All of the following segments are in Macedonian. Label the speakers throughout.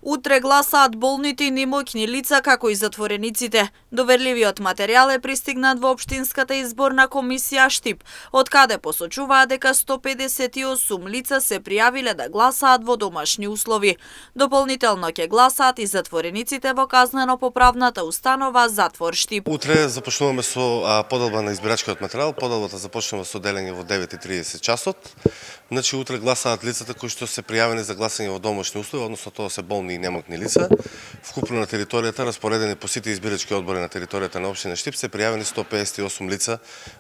Speaker 1: Утре гласаат болните и немоќни лица како и затворениците. Доверливиот материјал е пристигнат во Општинската изборна комисија Штип, од каде посочуваат дека 158 лица се пријавиле да гласаат во домашни услови. Дополнително ќе гласаат и затворениците во казнено-поправната установа Затвор Штип.
Speaker 2: Утре започнуваме со поделба на избирачкиот материјал. Поделбата започнува со делење во 9:30 часот. Значи утре гласаат лицата кои што се пријавени за гласање во домашни услови, односно тоа се болни и немокни лица. Вкупно на територијата, распоредени по сите избирачки одбори на територијата на општина Штип, се пријавени 158 лица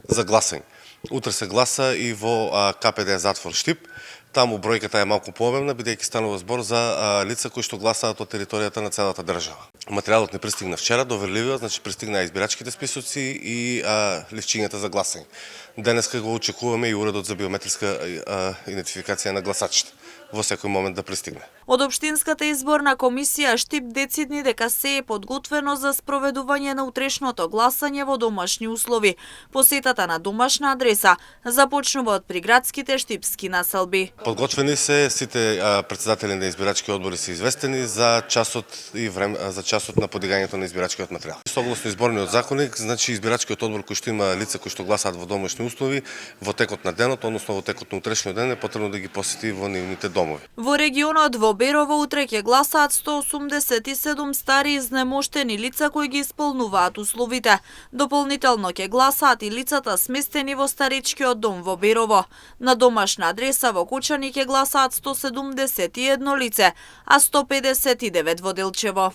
Speaker 2: за гласање. Утре се гласа и во КПД Затвор Штип. Таму бројката е малку пообемна, бидејќи станува збор за лица кои што гласаат од територијата на целата држава. Материјалот не пристигна вчера, доверливиот, значи пристигнаа избирачките списоци и ливчињата за гласање. Денеска го очекуваме и уредот за биометриска идентификација на гласачите во секој момент да пристигне.
Speaker 1: Од Општинската изборна комисија Штип децидни дека се е подготвено за спроведување на утрешното гласање во домашни услови. Посетата на домашна адреса започнува од приградските штипски населби.
Speaker 2: Подготвени се сите претседатели на избирачки одбори се известени за часот и за часот на подигањето на избирачкиот материјал. Согласно изборниот законник, значи избирачкиот одбор кој што има лица кои што гласаат во домашни услови, во текот на денот, односно во текот на утрешниот ден е потребно да ги посети во нивните домови.
Speaker 1: Во регионот во Берово утре ќе гласаат 187 стари изнемоштени лица кои ги исполнуваат условите. Дополнително ќе гласаат и лицата сместени во старечкиот дом во Берово. На домашна адреса во Кочани ќе гласаат 171 лице, а 159 во Делчево.